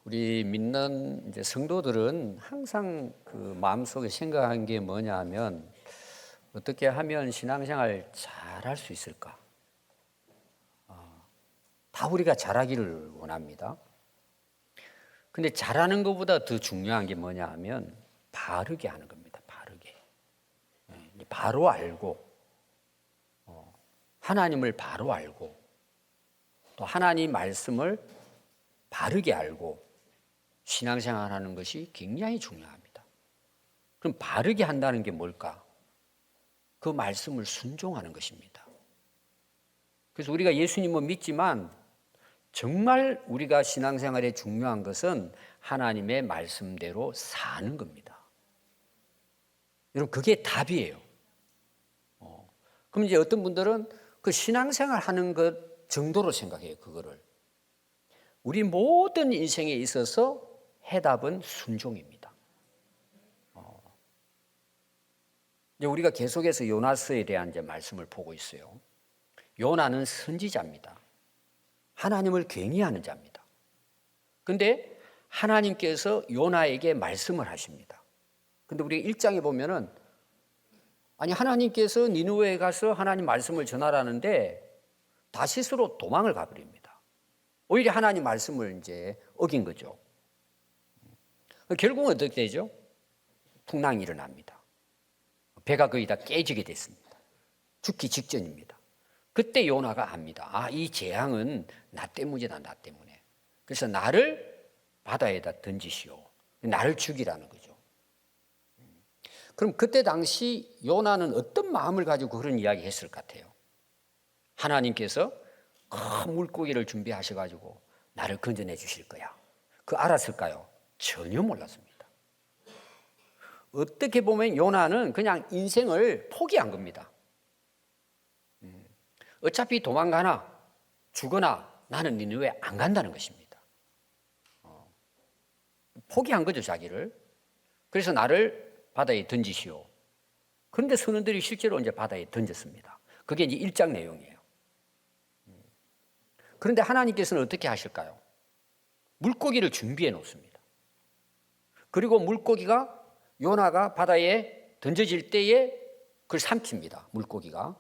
우리 믿는 이제 성도들은 항상 그 마음속에 생각한 게 뭐냐 하면 어떻게 하면 신앙생활 잘할 수 있을까? 다 우리가 잘하기를 원합니다. 근데 잘하는 것보다 더 중요한 게 뭐냐 하면 바르게 하는 겁니다. 바르게. 바로 알고 하나님을 바로 알고 또 하나님 말씀을 바르게 알고 신앙생활하는 것이 굉장히 중요합니다. 그럼 바르게 한다는 게 뭘까? 그 말씀을 순종하는 것입니다. 그래서 우리가 예수님을 믿지만 정말 우리가 신앙생활에 중요한 것은 하나님의 말씀대로 사는 겁니다. 여러분 그게 답이에요. 그럼 이제 어떤 분들은 그 신앙생활 하는 것 정도로 생각해요. 그거를. 우리 모든 인생에 있어서 해답은 순종입니다. 이제 우리가 계속해서 요나서에 대한 이제 말씀을 보고 있어요. 요나는 선지자입니다. 하나님을 굉이하는 자입니다. 그런데 하나님께서 요나에게 말씀을 하십니다. 그런데 우리 1장에 보면은 아니 하나님께서 니느웨에 가서 하나님 말씀을 전하라는데 다시스로 도망을 가버립니다. 오히려 하나님 말씀을 이제 어긴 거죠. 결국은 어떻게 되죠? 풍랑이 일어납니다. 배가 거의 다 깨지게 됐습니다. 죽기 직전입니다. 그때 요나가 압니다. 아, 이 재앙은 나 때문이다, 나 때문에. 그래서 나를 바다에다 던지시오. 나를 죽이라는 거죠. 그럼 그때 당시 요나는 어떤 마음을 가지고 그런 이야기 했을 것 같아요? 하나님께서 큰 물고기를 준비하셔가지고 나를 건져내 주실 거야. 그거 알았을까요? 전혀 몰랐습니다. 어떻게 보면 요나는 그냥 인생을 포기한 겁니다. 어차피 도망가나 죽거나 나는 니느웨 안 간다는 것입니다. 포기한 거죠, 자기를. 그래서 나를 바다에 던지시오. 그런데 선원들이 실제로 이제 바다에 던졌습니다. 그게 이제 1장 내용이에요. 그런데 하나님께서는 어떻게 하실까요? 물고기를 준비해 놓습니다. 그리고 물고기가 요나가 바다에 던져질 때에 그걸 삼킵니다. 물고기가.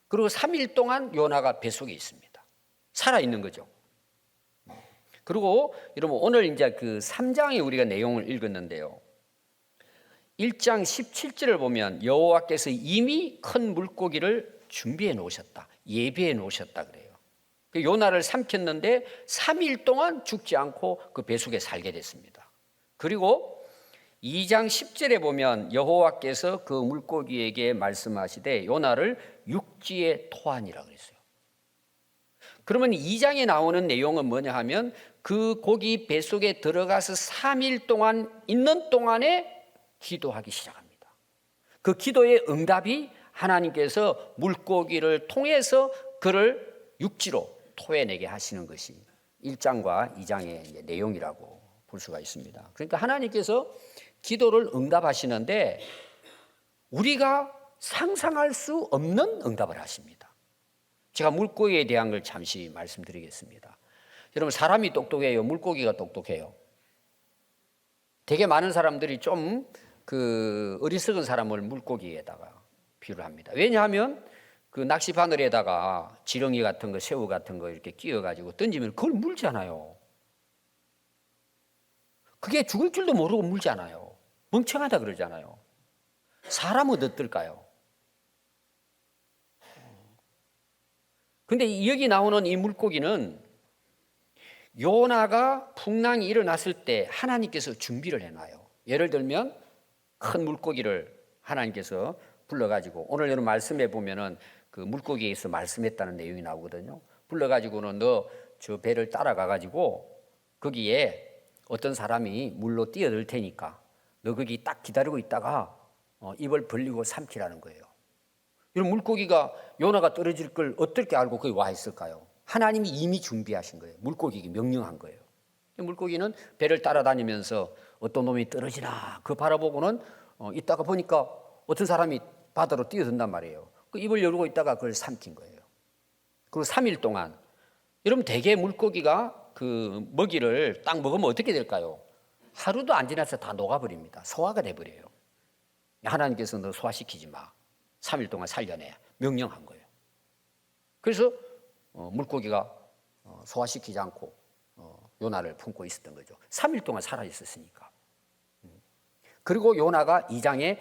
그리고 3일 동안 요나가 뱃속에 있습니다. 살아있는 거죠. 그리고 여러분 오늘 이제 그 3장에 우리가 내용을 읽었는데요. 1장 17절을 보면 여호와께서 이미 큰 물고기를 준비해 놓으셨다. 예비해 놓으셨다 그래요. 요나를 삼켰는데 3일 동안 죽지 않고 그 뱃속에 살게 됐습니다. 그리고 2장 10절에 보면 여호와께서 그 물고기에게 말씀하시되 요나를 육지에 토하니라 그랬어요. 그러면 2장에 나오는 내용은 뭐냐 하면 그 고기 뱃속에 들어가서 3일 동안 있는 동안에 기도하기 시작합니다. 그 기도의 응답이 하나님께서 물고기를 통해서 그를 육지로 토해내게 하시는 것이 1장과 2장의 내용이라고 볼 수가 있습니다. 그러니까 하나님께서 기도를 응답하시는데 우리가 상상할 수 없는 응답을 하십니다. 제가 물고기에 대한 걸 잠시 말씀드리겠습니다. 여러분 사람이 똑똑해요? 물고기가 똑똑해요? 되게 많은 사람들이 좀 그 어리석은 사람을 물고기에다가 비유를 합니다. 왜냐하면 그 낚시 바늘에다가 지렁이 같은 거, 새우 같은 거 이렇게 끼워가지고 던지면 그걸 물잖아요. 그게 죽을 줄도 모르고 물잖아요. 멍청하다 그러잖아요. 사람은 어떨까요? 근데 여기 나오는 이 물고기는 요나가 풍랑이 일어났을 때 하나님께서 준비를 해놔요. 예를 들면 큰 물고기를 하나님께서 불러가지고 오늘 여러분 말씀해 보면은 그 물고기에서 말씀했다는 내용이 나오거든요. 불러가지고는 너 저 배를 따라가가지고 거기에 어떤 사람이 물로 뛰어들 테니까 너 거기 딱 기다리고 있다가 입을 벌리고 삼키라는 거예요. 이런 물고기가 요나가 떨어질 걸 어떻게 알고 거기 와 있을까요? 하나님이 이미 준비하신 거예요. 물고기에게 명령한 거예요. 물고기는 배를 따라다니면서 어떤 놈이 떨어지나 그 바라보고는 있다가 보니까 어떤 사람이 바다로 뛰어든단 말이에요. 그 입을 열고 있다가 그걸 삼킨 거예요. 그리고 3일 동안 여러분 대개 물고기가 그 먹이를 딱 먹으면 어떻게 될까요? 하루도 안 지나서 다 녹아버립니다. 소화가 돼버려요. 하나님께서 너 소화시키지 마. 3일 동안 살려내. 명령한 거예요. 그래서 물고기가 소화시키지 않고 요나를 품고 있었던 거죠. 3일 동안 살아있었으니까. 그리고 요나가 2장에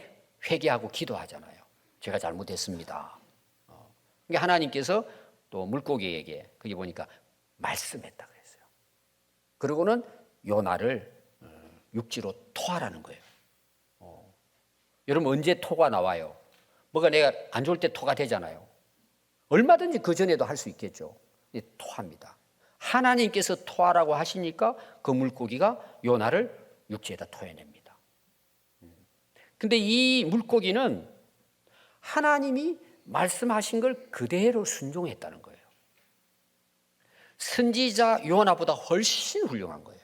회개하고 기도하잖아요. 제가 잘못했습니다. 그러니까 하나님께서 또 물고기에게 거기 보니까 말씀했다 그랬어요. 그리고는 요나를 육지로 토하라는 거예요. 여러분 언제 토가 나와요? 뭐가 내가 안 좋을 때 토가 되잖아요. 얼마든지 그 전에도 할 수 있겠죠. 토합니다. 하나님께서 토하라고 하시니까 그 물고기가 요나를 육지에다 토해냅니다. 근데 이 물고기는 하나님이 말씀하신 걸 그대로 순종했다는 거예요. 선지자 요나보다 훨씬 훌륭한 거예요.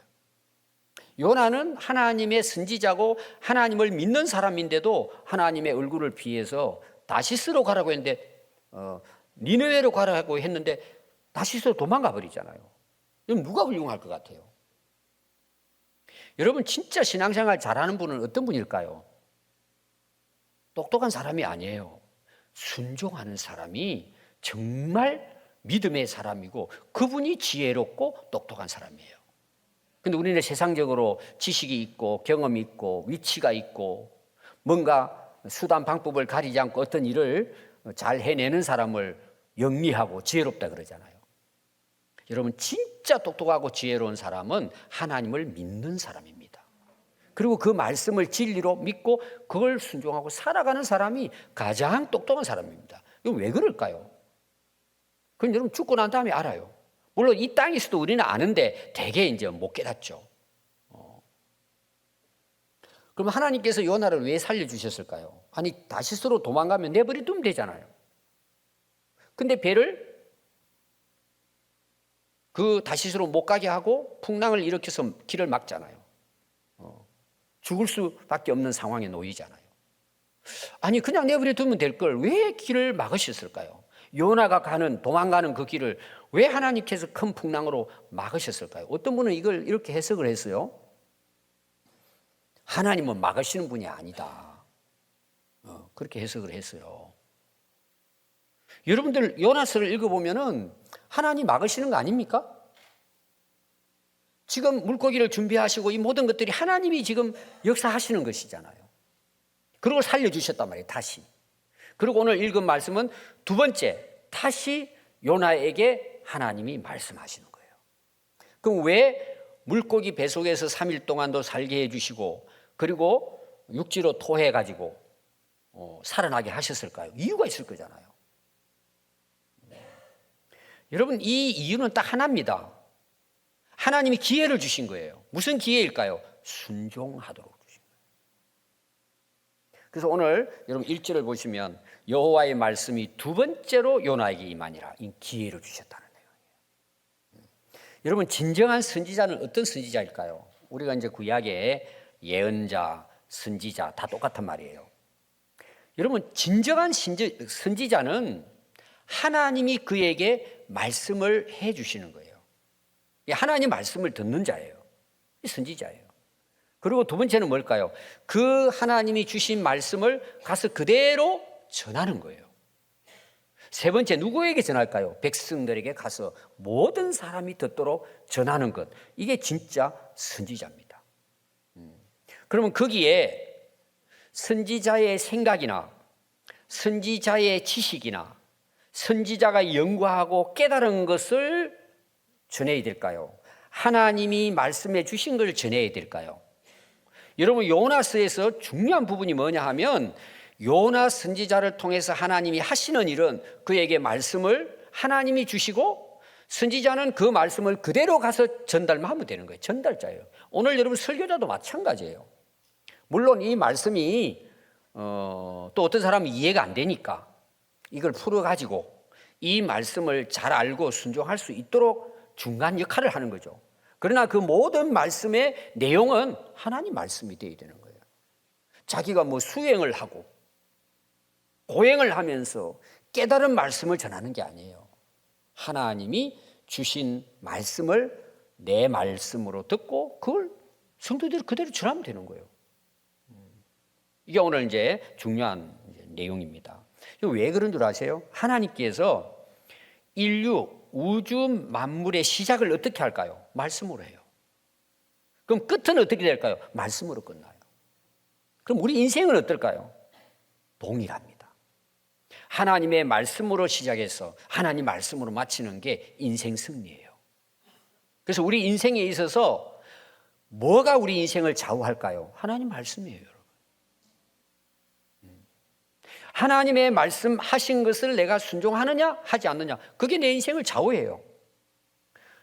요나는 하나님의 선지자고 하나님을 믿는 사람인데도 하나님의 얼굴을 피해서 다시스로 가라고 했는데 니느웨로 가라고 했는데 다시스로 도망가 버리잖아요. 그럼 누가 훌륭할 것 같아요? 여러분 진짜 신앙생활 잘하는 분은 어떤 분일까요? 똑똑한 사람이 아니에요. 순종하는 사람이 정말 믿음의 사람이고 그분이 지혜롭고 똑똑한 사람이에요. 근데 우리는 세상적으로 지식이 있고 경험이 있고 위치가 있고 뭔가 수단 방법을 가리지 않고 어떤 일을 잘 해내는 사람을 영리하고 지혜롭다 그러잖아요. 여러분 진짜 똑똑하고 지혜로운 사람은 하나님을 믿는 사람입니다. 그리고 그 말씀을 진리로 믿고 그걸 순종하고 살아가는 사람이 가장 똑똑한 사람입니다. 이건 왜 그럴까요? 그건 여러분 죽고 난 다음에 알아요. 물론 이 땅에서도 우리는 아는데 대개 이제 못 깨닫죠. 그럼 하나님께서 요나를 왜 살려주셨을까요? 아니 다시스로 도망가면 내버려두면 되잖아요. 근데 배를 그 다시스로 못 가게 하고 풍랑을 일으켜서 길을 막잖아요. 죽을 수밖에 없는 상황에 놓이잖아요. 아니 그냥 내버려두면 될 걸 왜 길을 막으셨을까요? 요나가 도망가는 그 길을 왜 하나님께서 큰 풍랑으로 막으셨을까요? 어떤 분은 이걸 이렇게 해석을 했어요. 하나님은 막으시는 분이 아니다. 그렇게 해석을 했어요. 여러분들 요나서를 읽어보면은 하나님 막으시는 거 아닙니까? 지금 물고기를 준비하시고 이 모든 것들이 하나님이 지금 역사하시는 것이잖아요. 그리고 살려주셨단 말이에요. 다시. 그리고 오늘 읽은 말씀은 두 번째, 다시 요나에게 하나님이 말씀하시는 거예요. 그럼 왜 물고기 뱃속에서 3일 동안도 살게 해주시고 그리고 육지로 토해가지고 살아나게 하셨을까요? 이유가 있을 거잖아요. 여러분 이 이유는 딱 하나입니다. 하나님이 기회를 주신 거예요. 무슨 기회일까요? 순종하도록 주신 거예요. 그래서 오늘 여러분 1절을 보시면 여호와의 말씀이 두 번째로 요나에게 임하니라. 이 기회를 주셨다는 내용이에요. 여러분 진정한 선지자는 어떤 선지자일까요? 우리가 이제 구약의 예언자, 선지자 다 똑같은 말이에요. 여러분 진정한 선지자는 하나님이 그에게 말씀을 해 주시는 거예요. 하나님 말씀을 듣는 자예요. 선지자예요. 그리고 두 번째는 뭘까요? 그 하나님이 주신 말씀을 가서 그대로 전하는 거예요. 세 번째 누구에게 전할까요? 백성들에게 가서 모든 사람이 듣도록 전하는 것. 이게 진짜 선지자입니다. 그러면 거기에 선지자의 생각이나 선지자의 지식이나 선지자가 연구하고 깨달은 것을 전해야 될까요? 하나님이 말씀해 주신 걸 전해야 될까요? 여러분 요나서에서 중요한 부분이 뭐냐 하면 요나 선지자를 통해서 하나님이 하시는 일은 그에게 말씀을 하나님이 주시고 선지자는 그 말씀을 그대로 가서 전달만 하면 되는 거예요. 전달자예요. 오늘 여러분 설교자도 마찬가지예요. 물론 이 말씀이 또 어떤 사람은 이해가 안 되니까 이걸 풀어가지고 이 말씀을 잘 알고 순종할 수 있도록 중간 역할을 하는 거죠. 그러나 그 모든 말씀의 내용은 하나님 말씀이 되어야 되는 거예요. 자기가 뭐 수행을 하고 고행을 하면서 깨달은 말씀을 전하는 게 아니에요. 하나님이 주신 말씀을 내 말씀으로 듣고 그걸 성도들이 그대로 전하면 되는 거예요. 이게 오늘 이제 중요한 내용입니다. 왜 그런 줄 아세요? 하나님께서 인류, 우주 만물의 시작을 어떻게 할까요? 말씀으로 해요. 그럼 끝은 어떻게 될까요? 말씀으로 끝나요. 그럼 우리 인생은 어떨까요? 동일합니다. 하나님의 말씀으로 시작해서 하나님 말씀으로 마치는 게 인생 승리예요. 그래서 우리 인생에 있어서 뭐가 우리 인생을 좌우할까요? 하나님 말씀이에요, 여러분. 하나님의 말씀하신 것을 내가 순종하느냐 하지 않느냐, 그게 내 인생을 좌우해요.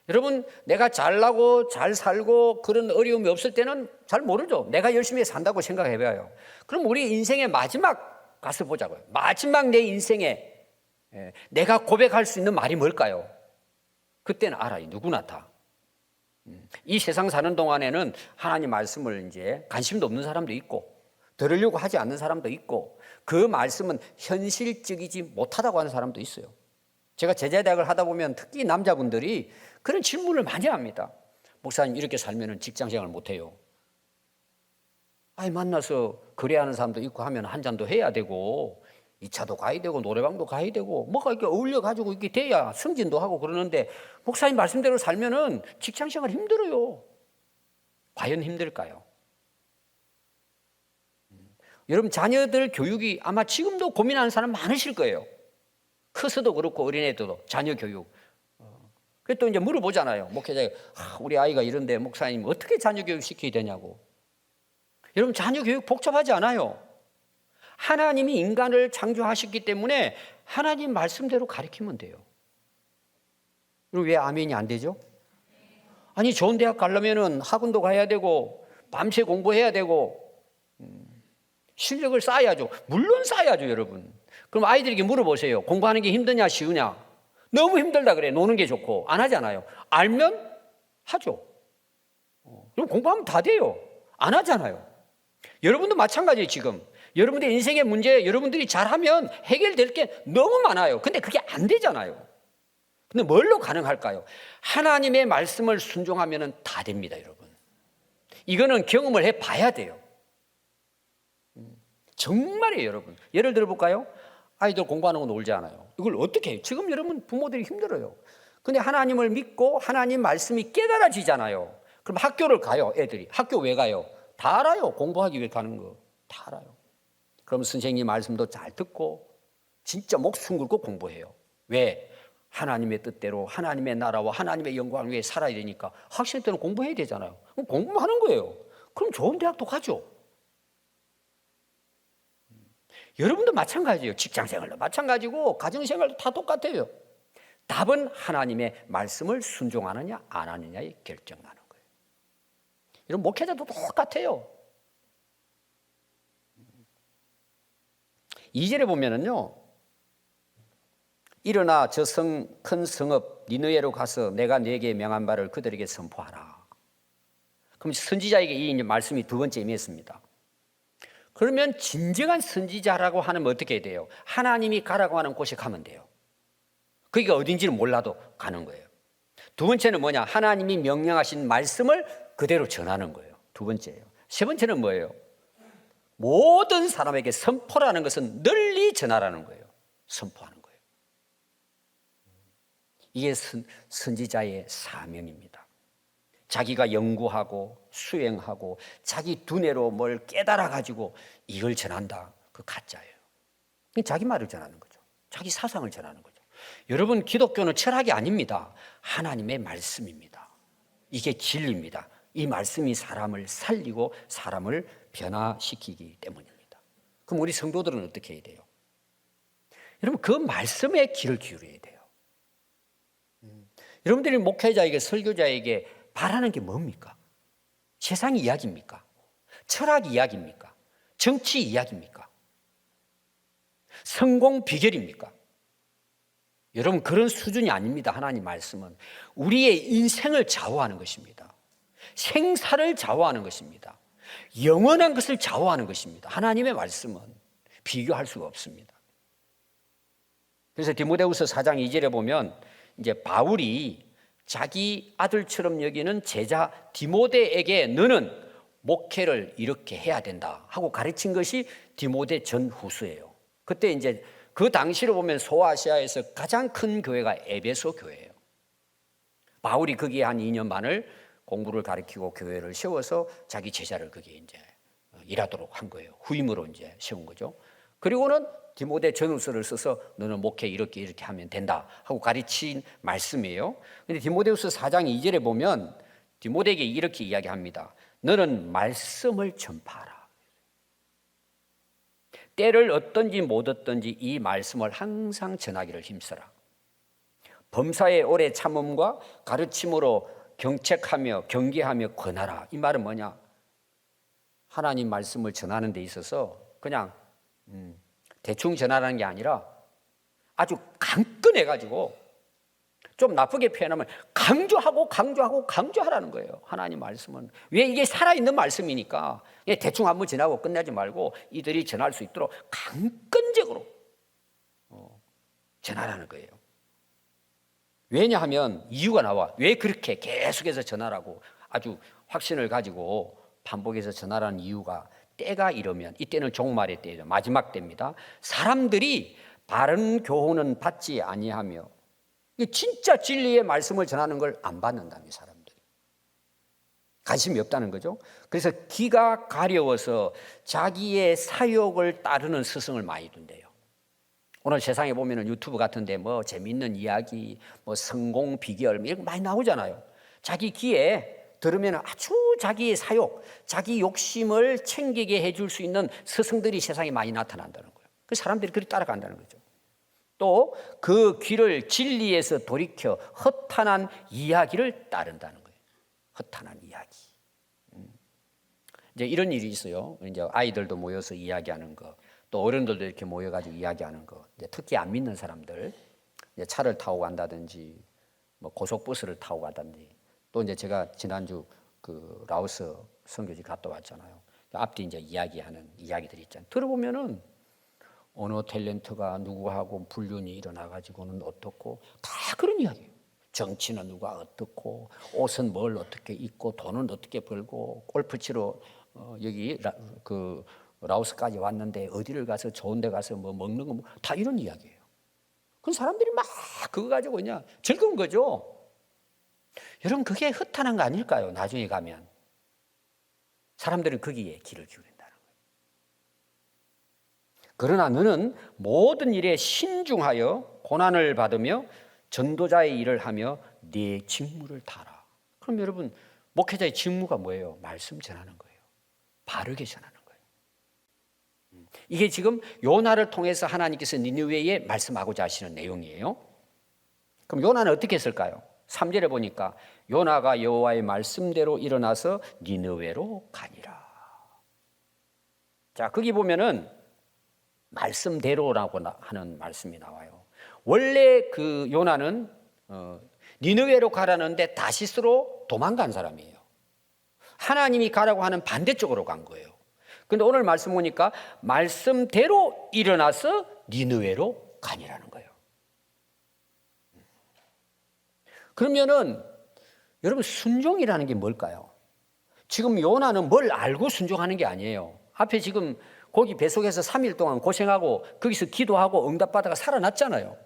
여러분, 내가 잘나고 잘 살고 그런 어려움이 없을 때는 잘 모르죠. 내가 열심히 산다고 생각해봐요. 그럼 우리 인생의 마지막 가서 보자고요. 마지막 내 인생에 내가 고백할 수 있는 말이 뭘까요? 그때는 알아요. 누구나 다. 이 세상 사는 동안에는 하나님 말씀을 이제 관심도 없는 사람도 있고 들으려고 하지 않는 사람도 있고 그 말씀은 현실적이지 못하다고 하는 사람도 있어요. 제가 제자대학을 하다 보면 특히 남자분들이 그런 질문을 많이 합니다. 목사님, 이렇게 살면 직장생활 못해요. 만나서 거래하는 사람도 있고 하면 한 잔도 해야 되고 2차도 가야 되고 노래방도 가야 되고 뭐가 이렇게 어울려가지고 이렇게 돼야 승진도 하고 그러는데 목사님 말씀대로 살면 직장생활 힘들어요. 과연 힘들까요? 여러분, 자녀들 교육이 아마 지금도 고민하는 사람 많으실 거예요. 커서도 그렇고 어린애들도 자녀 교육. 그래서 또 이제 물어보잖아요. 목회자가 우리 아이가 이런데 목사님 어떻게 자녀 교육 시켜야 되냐고. 여러분, 자녀 교육 복잡하지 않아요. 하나님이 인간을 창조하셨기 때문에 하나님 말씀대로 가르치면 돼요. 그럼 왜 아멘이 안 되죠? 아니, 좋은 대학 가려면 학원도 가야 되고 밤새 공부해야 되고 실력을 쌓아야죠. 물론 쌓아야죠, 여러분. 그럼 아이들에게 물어보세요. 공부하는 게 힘드냐 쉬우냐? 너무 힘들다 그래. 노는 게 좋고. 안 하잖아요. 알면 하죠. 그럼 공부하면 다 돼요. 안 하잖아요. 여러분도 마찬가지예요. 지금 여러분들의 인생의 문제 여러분들이 잘하면 해결될 게 너무 많아요. 근데 그게 안 되잖아요. 근데 뭘로 가능할까요? 하나님의 말씀을 순종하면 다 됩니다, 여러분. 이거는 경험을 해봐야 돼요. 정말이에요, 여러분. 예를 들어볼까요? 아이들 공부하는 거 놀지 않아요. 이걸 어떻게 해요? 지금 여러분 부모들이 힘들어요. 근데 하나님을 믿고 하나님 말씀이 깨달아지잖아요. 그럼 학교를 가요, 애들이. 학교 왜 가요? 다 알아요. 공부하기 위해 가는 거. 다 알아요. 그럼 선생님 말씀도 잘 듣고 진짜 목숨 걸고 공부해요. 왜? 하나님의 뜻대로 하나님의 나라와 하나님의 영광을 위해 살아야 되니까 학생 때는 공부해야 되잖아요. 그럼 공부하는 거예요. 그럼 좋은 대학도 가죠. 여러분도 마찬가지예요. 직장생활도 마찬가지고 가정생활도 다 똑같아요. 답은 하나님의 말씀을 순종하느냐 안 하느냐에 결정나는 거예요. 이런 목회자도 똑같아요. 2절에 보면은요, 일어나 저 큰 성읍 니느웨로 가서 내가 네게 명한 바를 그들에게 선포하라. 그럼 선지자에게 이 말씀이 두 번째 임했습니다. 그러면 진정한 선지자라고 하면 어떻게 해야 돼요? 하나님이 가라고 하는 곳에 가면 돼요. 그게 어딘지는 몰라도 가는 거예요. 두 번째는 뭐냐? 하나님이 명령하신 말씀을 그대로 전하는 거예요. 두 번째예요. 세 번째는 뭐예요? 모든 사람에게 선포라는 것은 널리 전하라는 거예요. 선포하는 거예요. 이게 선지자의 사명입니다. 자기가 연구하고 수행하고 자기 두뇌로 뭘 깨달아가지고 이걸 전한다. 그 가짜예요. 자기 말을 전하는 거죠. 자기 사상을 전하는 거죠. 여러분, 기독교는 철학이 아닙니다. 하나님의 말씀입니다. 이게 진리입니다. 이 말씀이 사람을 살리고 사람을 변화시키기 때문입니다. 그럼 우리 성도들은 어떻게 해야 돼요? 여러분, 그 말씀에 귀를 기울여야 돼요. 여러분들이 목회자에게 설교자에게 바라는 게 뭡니까? 세상 이야기입니까? 철학 이야기입니까? 정치 이야기입니까? 성공 비결입니까? 여러분, 그런 수준이 아닙니다. 하나님 말씀은 우리의 인생을 좌우하는 것입니다. 생사를 좌우하는 것입니다. 영원한 것을 좌우하는 것입니다. 하나님의 말씀은 비교할 수가 없습니다. 그래서 디모데후서 4장 2절에 보면 이제 바울이 자기 아들처럼 여기는 제자 디모데에게 너는 목회를 이렇게 해야 된다 하고 가르친 것이 디모데 전후서예요. 그때 이제 그 당시로 보면 소아시아에서 가장 큰 교회가 에베소 교회예요. 바울이 거기에 한 2년 반을 공부를 가르치고 교회를 세워서 자기 제자를 거기에 이제 일하도록 한 거예요. 후임으로 이제 세운 거죠. 그리고는 디모데 전후서를 써서 너는 목회 이렇게 하면 된다 하고 가르친 말씀이에요. 근데 디모데후서 4장 2절에 보면 디모데에게 이렇게 이야기합니다. 너는 말씀을 전파하라. 때를 얻든지 못 얻든지 이 말씀을 항상 전하기를 힘써라. 범사의 오래 참음과 가르침으로 경책하며 경계하며 권하라. 이 말은 뭐냐? 하나님 말씀을 전하는 데 있어서 그냥 대충 전하라는 게 아니라 아주 강건해가지고 좀 나쁘게 표현하면 강조하라는 거예요. 하나님 말씀은. 왜? 이게 살아있는 말씀이니까 대충 한번 전하고 끝내지 말고 이들이 전할 수 있도록 강건적으로 전하라는 거예요. 왜냐하면 이유가 나와. 왜 그렇게 계속해서 전하라고 아주 확신을 가지고 반복해서 전하라는 이유가 때가 이르면, 이때는 종말의 때죠. 마지막 때입니다. 사람들이 바른 교훈은 받지 아니하며, 진짜 진리의 말씀을 전하는 걸 안 받는다며. 사람들이 관심이 없다는 거죠. 그래서 귀가 가려워서 자기의 사욕을 따르는 스승을 많이 둔대요. 오늘 세상에 보면 유튜브 같은데 뭐 재밌는 이야기, 뭐 성공 비결 이런 거 많이 나오잖아요. 자기 귀에 들으면 아주 자기의 사욕, 자기 욕심을 챙기게 해줄 수 있는 스승들이 세상에 많이 나타난다는 거예요. 그 사람들이 그렇게 따라간다는 거죠. 또 그 귀를 진리에서 돌이켜 허탄한 이야기를 따른다는 거예요. 허탄한 이야기. 이제 이런 일이 있어요. 이제 아이들도 모여서 이야기하는 거, 또 어른들도 이렇게 모여가지고 이야기하는 거. 이제 특히 안 믿는 사람들, 이제 차를 타고 간다든지, 뭐 고속버스를 타고 간다든지. 또 이제 제가 지난주 그 라오스 선교지 갔다 왔잖아요. 앞뒤 이제 이야기하는 이야기들이 있잖아요. 들어보면은 어느 탤런트가 누구하고 불륜이 일어나가지고는 어떻고 다 그런 이야기예요. 정치는 누가 어떻고, 옷은 뭘 어떻게 입고, 돈은 어떻게 벌고, 골프 치러 여기 그 라오스까지 왔는데 어디를 가서 좋은 데 가서 뭐 먹는 거 다 이런 이야기예요. 그 사람들이 막 그거 가지고 그냥 즐거운 거죠. 여러분, 그게 허탄한 거 아닐까요? 나중에 가면 사람들은 거기에 귀를 기울인다는 거예요. 그러나 너는 모든 일에 신중하여 고난을 받으며 전도자의 일을 하며 네 직무를 다하라. 그럼 여러분, 목회자의 직무가 뭐예요? 말씀 전하는 거예요. 바르게 전하는 거예요. 이게 지금 요나를 통해서 하나님께서 니느웨에 말씀하고자 하시는 내용이에요. 그럼 요나는 어떻게 했을까요? 3절에 보니까 요나가 여호와의 말씀대로 일어나서 니느웨로 가니라. 자, 거기 보면은 말씀대로라고 하는 말씀이 나와요. 원래 그 요나는 니느웨로 가라는데 다시스로 도망간 사람이에요. 하나님이 가라고 하는 반대쪽으로 간 거예요. 근데 오늘 말씀 보니까 말씀대로 일어나서 니느웨로 가니라는 거예요. 그러면은 여러분, 순종이라는 게 뭘까요? 지금 요나는 뭘 알고 순종하는 게 아니에요. 앞에 지금 거기 배속에서 3일 동안 고생하고 거기서 기도하고 응답받아가 살아났잖아요.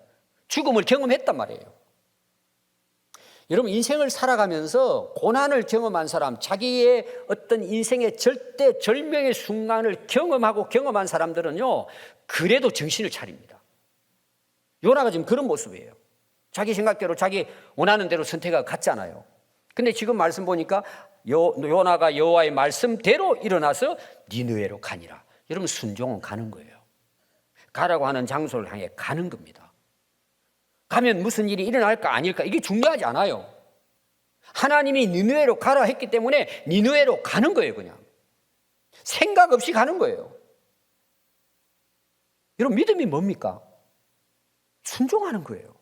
죽음을 경험했단 말이에요. 여러분, 인생을 살아가면서 고난을 경험한 사람, 자기의 어떤 인생의 절대 절명의 순간을 경험한 사람들은요, 그래도 정신을 차립니다. 요나가 지금 그런 모습이에요. 자기 생각대로 자기 원하는 대로 선택을 갔잖아요. 근데 지금 말씀 보니까 요나가 여호와의 말씀대로 일어나서 니느웨로 가니라. 여러분, 순종은 가는 거예요. 가라고 하는 장소를 향해 가는 겁니다. 가면 무슨 일이 일어날까 아닐까 이게 중요하지 않아요. 하나님이 니느웨로 가라 했기 때문에 니느웨로 가는 거예요. 그냥 생각 없이 가는 거예요. 여러분, 믿음이 뭡니까? 순종하는 거예요.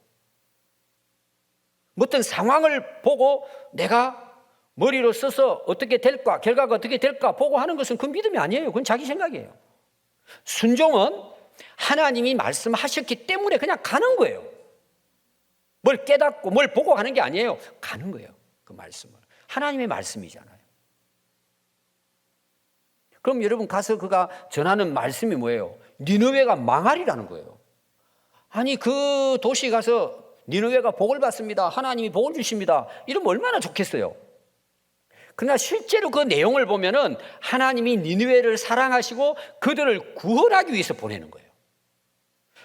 어떤 상황을 보고 내가 머리로 써서 어떻게 될까, 결과가 어떻게 될까 보고 하는 것은 그 믿음이 아니에요. 그건 자기 생각이에요. 순종은 하나님이 말씀하셨기 때문에 그냥 가는 거예요. 뭘 깨닫고 뭘 보고 가는 게 아니에요. 가는 거예요. 그 말씀을. 하나님의 말씀이잖아요. 그럼 여러분 가서 그가 전하는 말씀이 뭐예요? 니느웨가 망하리라는 거예요. 아니 그 도시 가서 니느웨가 복을 받습니다. 하나님이 복을 주십니다. 이러면 얼마나 좋겠어요. 그러나 실제로 그 내용을 보면은 하나님이 니느웨를 사랑하시고 그들을 구원하기 위해서 보내는 거예요.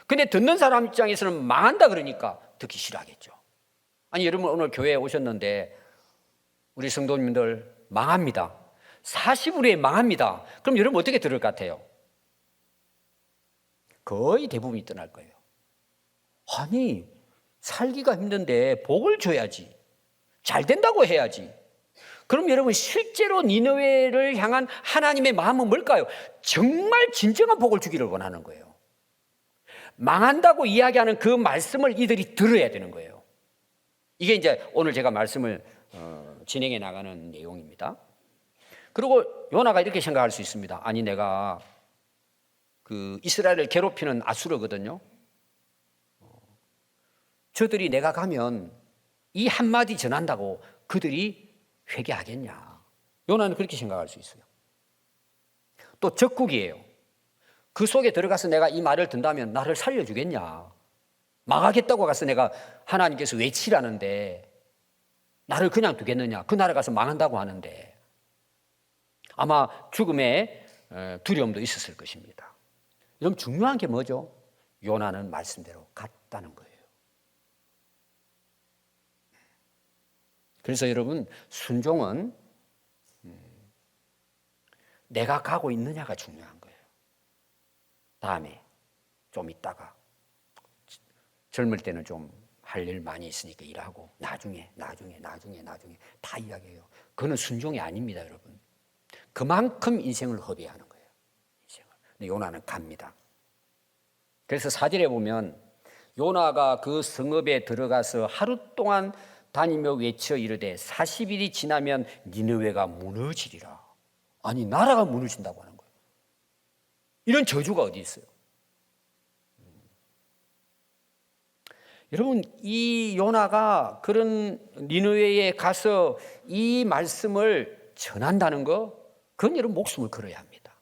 근데 듣는 사람 입장에서는 망한다 그러니까 듣기 싫어하겠죠. 아니 여러분 오늘 교회에 오셨는데 우리 성도님들 망합니다. 40일에 망합니다. 그럼 여러분 어떻게 들을 것 같아요? 거의 대부분이 떠날 거예요. 아니 살기가 힘든데 복을 줘야지. 잘 된다고 해야지. 그럼 여러분 실제로 니느웨를 향한 하나님의 마음은 뭘까요? 정말 진정한 복을 주기를 원하는 거예요. 망한다고 이야기하는 그 말씀을 이들이 들어야 되는 거예요. 이게 이제 오늘 제가 말씀을 진행해 나가는 내용입니다. 그리고 요나가 이렇게 생각할 수 있습니다. 아니 내가 그 이스라엘을 괴롭히는 아수르거든요. 저들이 내가 가면 이 한마디 전한다고 그들이 회개하겠냐. 요나는 그렇게 생각할 수 있어요. 또 적국이에요. 그 속에 들어가서 내가 이 말을 듣는다면 나를 살려주겠냐. 망하겠다고 가서 내가 하나님께서 외치라는데 나를 그냥 두겠느냐. 그 나라 가서 망한다고 하는데 아마 죽음의 두려움도 있었을 것입니다. 여러분 중요한 게 뭐죠? 요나는 말씀대로 갔다는 거예요. 그래서 여러분 순종은 내가 가고 있느냐가 중요한 거예요. 다음에 좀 있다가 젊을 때는 좀 할 일 많이 있으니까 일하고 나중에 다 이야기해요. 그거는 순종이 아닙니다, 여러분. 그만큼 인생을 허비하는 거예요. 인생을. 근데 요나는 갑니다. 그래서 4절에 보면 요나가 그 성읍에 들어가서 하루 동안 다니며 외쳐 이르되 40일이 지나면 니느웨가 무너지리라. 아니 나라가 무너진다고 하는 거예요. 이런 저주가 어디 있어요? 여러분 이 요나가 그런 니느웨에 가서 이 말씀을 전한다는 거 그건 여러분 목숨을 걸어야 합니다.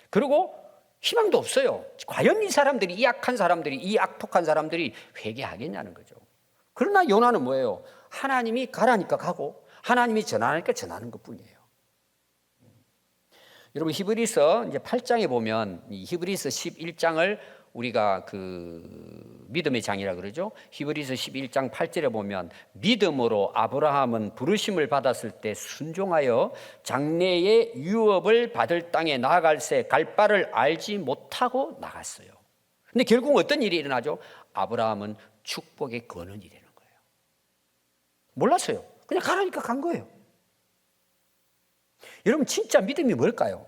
그리고 희망도 없어요. 과연 이 사람들이 이 악한 사람들이 이 악독한 사람들이 회개하겠냐는 거죠. 그러나 요나는 뭐예요? 하나님이 가라니까 가고 하나님이 전하니까 전하는 것뿐이에요. 여러분 히브리서 이제 8장에 보면 이 히브리서 11장을 우리가 그 믿음의 장이라 그러죠. 히브리서 11장 8절에 보면 믿음으로 아브라함은 부르심을 받았을 때 순종하여 장래의 유업을 받을 땅에 나아갈새 갈 바를 알지 못하고 나갔어요. 근데 결국 어떤 일이 일어나죠? 아브라함은 축복의 근원이 되는 거예요. 몰랐어요. 그냥 가라니까 간 거예요. 여러분 진짜 믿음이 뭘까요?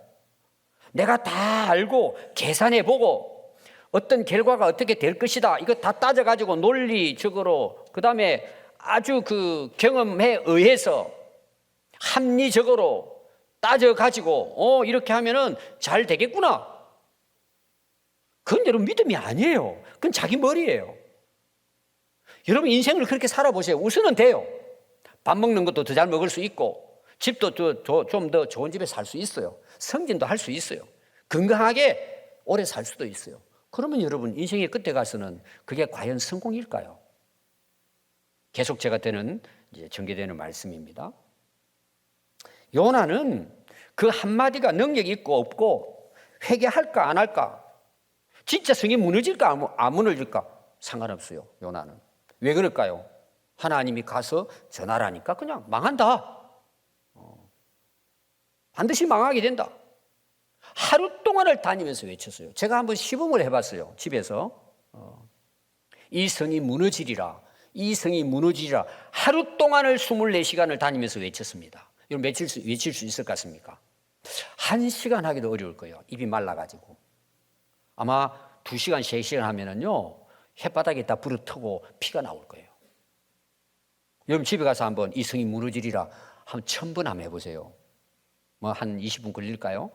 내가 다 알고 계산해 보고 어떤 결과가 어떻게 될 것이다. 이거 다 따져가지고 논리적으로 그다음에 아주 그 경험에 의해서 합리적으로 따져가지고 이렇게 하면은 잘 되겠구나. 그건 여러분 믿음이 아니에요. 그건 자기 머리예요. 여러분 인생을 그렇게 살아보세요. 우선은 돼요. 밥 먹는 것도 더 잘 먹을 수 있고 집도 좀 더 좋은 집에 살 수 있어요. 승진도 할 수 있어요. 건강하게 오래 살 수도 있어요. 그러면 여러분 인생의 끝에 가서는 그게 과연 성공일까요? 계속 제가 이제 전개되는 말씀입니다. 요나는 그 한마디가 능력이 있고 없고 회개할까 안 할까 진짜 성이 무너질까 안 무너질까 상관없어요. 요나는. 왜 그럴까요? 하나님이 가서 전하라니까 그냥 망한다. 반드시 망하게 된다. 하루 동안을 다니면서 외쳤어요. 제가 한번 시범을 해봤어요. 집에서. 이 성이 무너지리라. 이 성이 무너지리라. 하루 동안을 24시간을 다니면서 외쳤습니다. 여러분 외칠 수 있을 것 같습니까? 1시간 하기도 어려울 거예요. 입이 말라가지고. 아마 2시간, 3시간 하면은요, 햇바닥에 다 불어 트고 피가 나올 거예요. 여러분 집에 가서 한번 이 성이 무너지리라 한 1000번 한번 해보세요. 뭐 한 20분 걸릴까요?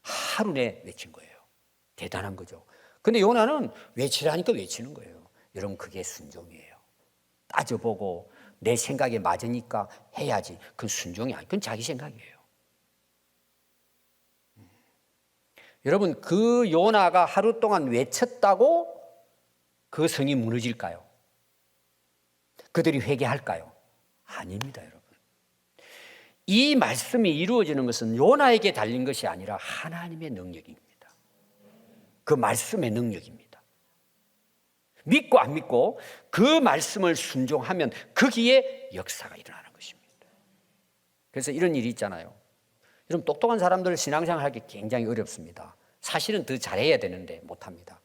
하루 내에 외친 거예요. 대단한 거죠. 근데 요나는 외치라니까 외치는 거예요. 여러분 그게 순종이에요. 따져보고 내 생각에 맞으니까 해야지. 그건 순종이 아니고 그건 자기 생각이에요. 여러분, 그 요나가 하루 동안 외쳤다고 그 성이 무너질까요? 그들이 회개할까요? 아닙니다, 여러분. 이 말씀이 이루어지는 것은 요나에게 달린 것이 아니라 하나님의 능력입니다. 그 말씀의 능력입니다. 믿고 안 믿고 그 말씀을 순종하면 거기에 역사가 일어나는 것입니다. 그래서 이런 일이 있잖아요. 여러분, 똑똑한 사람들 신앙생활 하기 굉장히 어렵습니다. 사실은 더 잘해야 되는데 못합니다.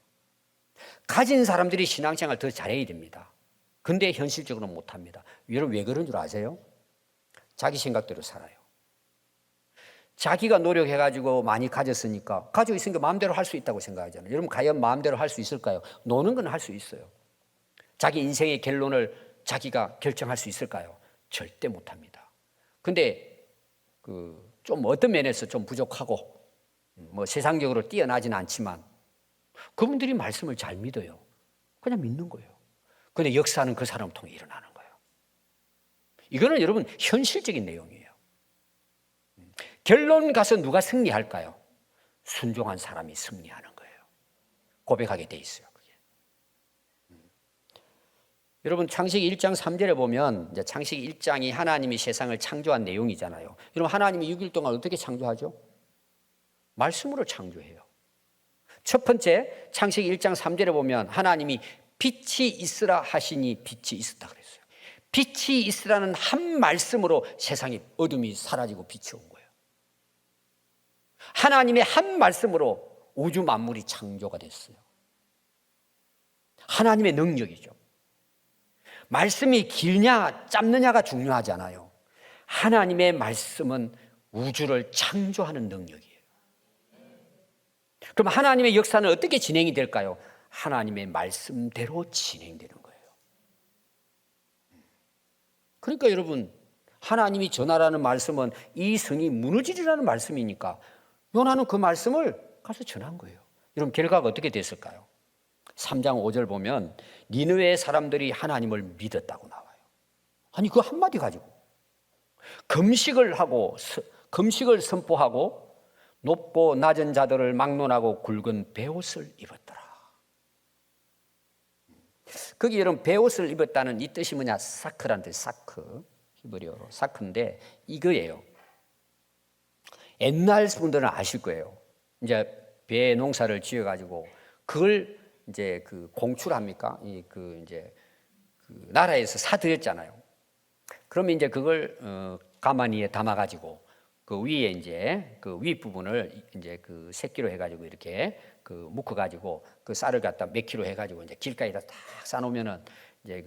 가진 사람들이 신앙생활 더 잘해야 됩니다. 근데 현실적으로 못합니다. 여러분, 왜 그런 줄 아세요? 자기 생각대로 살아요. 자기가 노력해가지고 많이 가졌으니까, 가지고 있으니까 마음대로 할 수 있다고 생각하잖아요. 여러분, 과연 마음대로 할 수 있을까요? 노는 건 할 수 있어요. 자기 인생의 결론을 자기가 결정할 수 있을까요? 절대 못합니다. 근데 좀 어떤 면에서 좀 부족하고 뭐 세상적으로 뛰어나지는 않지만 그분들이 말씀을 잘 믿어요. 그냥 믿는 거예요. 근데 역사는 그 사람을 통해 일어나는 거예요. 이거는 여러분 현실적인 내용이에요. 결론 가서 누가 승리할까요? 순종한 사람이 승리하는 거예요. 고백하게 돼 있어요. 그게. 여러분, 창세기 1장 3절에 보면 이제 창세기 1장이 하나님이 세상을 창조한 내용이잖아요. 여러분, 하나님이 6일 동안 어떻게 창조하죠? 말씀으로 창조해요. 첫 번째, 창세기 1장 3절에 보면 하나님이 빛이 있으라 하시니 빛이 있었다 그랬어요. 빛이 있으라는 한 말씀으로 세상에 어둠이 사라지고 빛이 온 거예요. 하나님의 한 말씀으로 우주 만물이 창조가 됐어요. 하나님의 능력이죠. 말씀이 길냐 짧느냐가 중요하지 않아요. 하나님의 말씀은 우주를 창조하는 능력이에요. 그럼 하나님의 역사는 어떻게 진행이 될까요? 하나님의 말씀대로 진행되는 거예요. 그러니까 여러분, 하나님이 전하라는 말씀은 이 성이 무너지리라는 말씀이니까 요나는 그 말씀을 가서 전한 거예요. 여러분, 결과가 어떻게 됐을까요? 3장 5절 보면 니느웨 사람들이 하나님을 믿었다고 나와요. 아니, 그 한마디 가지고 금식을 하고 금식을 선포하고 높고 낮은 자들을 막론하고 굵은 베옷을 입었더라. 거기 여러분, 베옷을 입었다는 이 뜻이 뭐냐? 사크란 뜻, 사크. 히브리어로 사크인데 이거예요. 옛날 분들은 아실 거예요. 이제 배 농사를 지어가지고 그걸 이제 공출합니까? 이제 나라에서 사들였잖아요. 그러면 이제 그걸 가마니에 담아가지고 그 위에 이제 그 윗부분을 이제 새끼로 해가지고 이렇게 묶어가지고 그 쌀을 갖다 몇 킬로 해가지고 이제 길가에다 딱 싸놓으면은 이제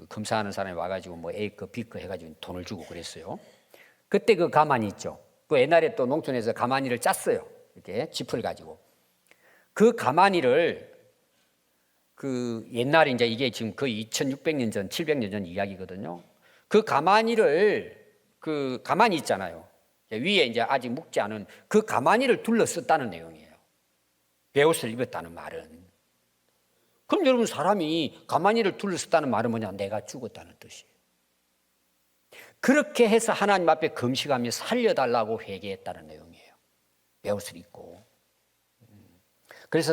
검사하는 사람이 와가지고 뭐 A급, B급 해가지고 돈을 주고 그랬어요. 그때 그 가마니 있죠. 그 옛날에 또 농촌에서 가마니를 짰어요. 이렇게 짚을 가지고. 그 가마니를 옛날에 이제 이게 지금 거의 2600년 전, 700년 전 이야기거든요. 그 가마니를 가마니 있잖아요. 위에 이제 아직 묵지 않은 그 가마니를 둘러썼다는 내용이에요. 베옷을 입었다는 말은. 그럼 여러분, 사람이 가마니를 둘러썼다는 말은 뭐냐? 내가 죽었다는 뜻이에요. 그렇게 해서 하나님 앞에 금식하며 살려달라고 회개했다는 내용이에요. 베옷을 입고. 그래서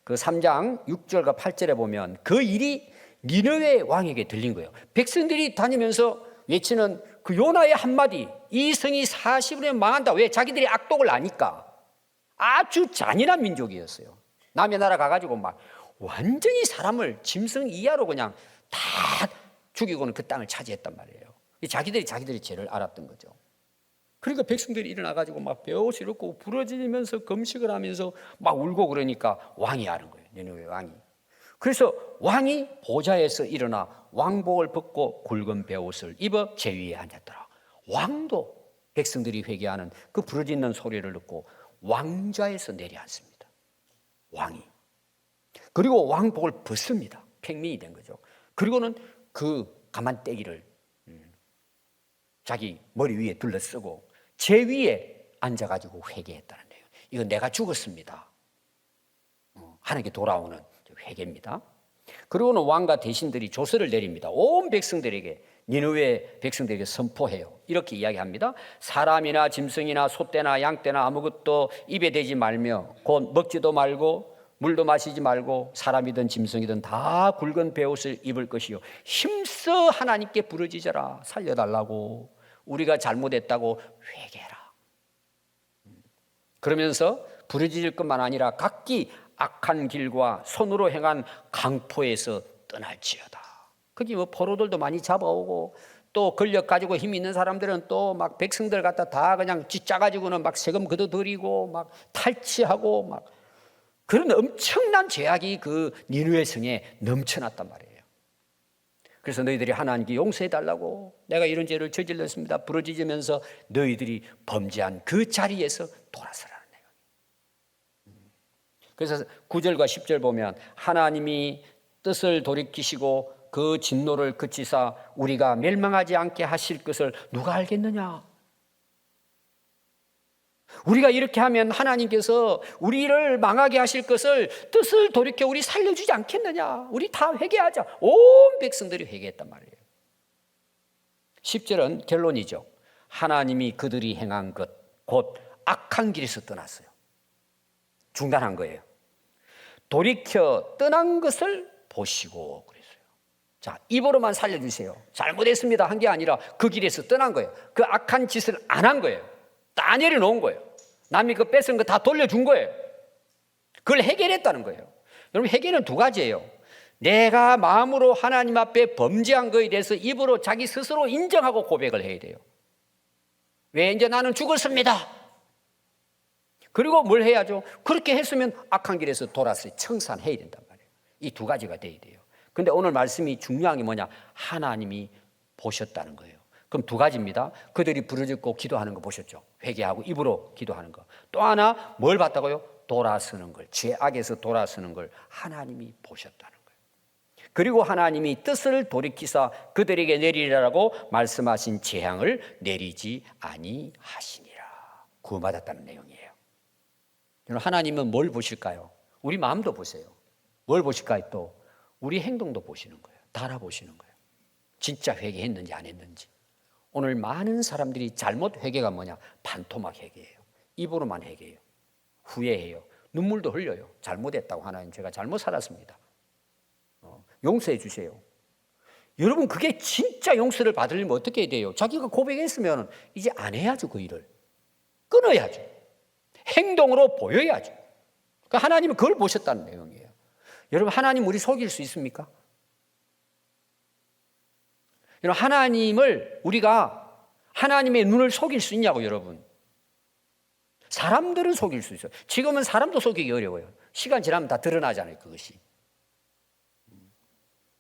그 3장 6절과 8절에 보면 그 일이 니느웨 왕에게 들린 거예요. 백성들이 다니면서 외치는 그 요나의 한마디, 이 성이 40년에 망한다. 왜? 자기들이 악독을 아니까. 아주 잔인한 민족이었어요. 남의 나라 가가지고 막 완전히 사람을 짐승 이하로 그냥 다 죽이고는 그 땅을 차지했단 말이에요. 자기들이 죄를 알았던 거죠. 그러니까 백성들이 일어나가지고 막 베옷을 입고 부러지면서 금식을 하면서 막 울고 그러니까 왕이 아는 거예요. 니느웨 왕이. 그래서 왕이 보좌에서 일어나 왕복을 벗고 굵은 베옷을 입어 제위에 앉았더라. 왕도 백성들이 회개하는 그 부르짖는 소리를 듣고 왕좌에서 내려앉습니다. 왕이. 그리고 왕복을 벗습니다. 팽민이 된 거죠. 그리고는 그 가만떼기를 자기 머리 위에 둘러쓰고 제위에 앉아가지고 회개했다는 거예요. 이거 내가 죽었습니다. 하나님께 돌아오는 회개입니다. 그리고는 왕과 대신들이 조서를 내립니다. 온 백성들에게, 니느웨 백성들에게 선포해요. 이렇게 이야기합니다. 사람이나 짐승이나 소떼나 양떼나 아무것도 입에 대지 말며 곧 먹지도 말고 물도 마시지 말고 사람이든 짐승이든 다 굵은 베옷을 입을 것이요 힘써 하나님께 부르짖어라. 살려달라고, 우리가 잘못했다고 회개해라. 그러면서 부르짖을 것만 아니라 각기 악한 길과 손으로 행한 강포에서 떠날지어다. 거기 뭐 포로들도 많이 잡아오고 또 권력 가지고 힘 있는 사람들은 또 막 백성들 갖다 다 그냥 찢짜가지고는 막 세금 걷어들이고 막 탈취하고 막 그런 엄청난 죄악이 그 니느웨 성에 넘쳐났단 말이에요. 그래서 너희들이 하나님께 용서해 달라고, 내가 이런 죄를 저질렀습니다 부르짖으면서 너희들이 범죄한 그 자리에서 돌아서라는 내용. 그래서 9절과 10절 보면 하나님이 뜻을 돌이키시고 그 진노를 그치사 우리가 멸망하지 않게 하실 것을 누가 알겠느냐? 우리가 이렇게 하면 하나님께서 우리를 망하게 하실 것을 뜻을 돌이켜 우리 살려주지 않겠느냐? 우리 다 회개하자. 온 백성들이 회개했단 말이에요. 10절은 결론이죠. 하나님이 그들이 행한 것, 곧 악한 길에서 떠났어요. 중단한 거예요. 돌이켜 떠난 것을 보시고 그랬어요. 자, 입으로만 살려주세요. 잘못했습니다 한 게 아니라 그 길에서 떠난 거예요. 그 악한 짓을 안 한 거예요. 다 내려놓은 거예요. 남이 그 뺏은 거 다 돌려준 거예요. 그걸 해결했다는 거예요. 여러분, 해결은 두 가지예요. 내가 마음으로 하나님 앞에 범죄한 거에 대해서 입으로 자기 스스로 인정하고 고백을 해야 돼요. 왜? 이제 나는 죽었습니다. 그리고 뭘 해야죠? 그렇게 했으면 악한 길에서 돌아서 청산해야 된단 말이에요. 이 두 가지가 돼야 돼요. 근데 오늘 말씀이 중요한 게 뭐냐? 하나님이 보셨다는 거예요. 그럼 두 가지입니다. 그들이 부르짖고 기도하는 거 보셨죠? 회개하고 입으로 기도하는 거. 또 하나 뭘 봤다고요? 돌아서는 걸, 죄악에서 돌아서는 걸 하나님이 보셨다는 거예요. 그리고 하나님이 뜻을 돌이키사 그들에게 내리라고 말씀하신 재앙을 내리지 아니하시니라. 구원받았다는 내용이에요. 하나님은 뭘 보실까요? 우리 마음도 보세요. 뭘 보실까요? 또 우리 행동도 보시는 거예요. 달아보시는 거예요. 진짜 회개했는지 안 했는지. 오늘 많은 사람들이 잘못 회개가 뭐냐? 반토막 회개예요. 입으로만 회개해요. 후회해요. 눈물도 흘려요. 잘못했다고, 하나님 제가 잘못 살았습니다. 용서해 주세요. 여러분, 그게 진짜 용서를 받으려면 어떻게 해야 돼요? 자기가 고백했으면 이제 안 해야죠. 그 일을 끊어야죠. 행동으로 보여야죠. 그러니까 하나님은 그걸 보셨다는 내용이에요. 여러분, 하나님 우리 속일 수 있습니까? 하나님을 우리가 하나님의 눈을 속일 수 있냐고. 여러분, 사람들은 속일 수 있어요. 지금은 사람도 속이기 어려워요. 시간 지나면 다 드러나잖아요. 그것이.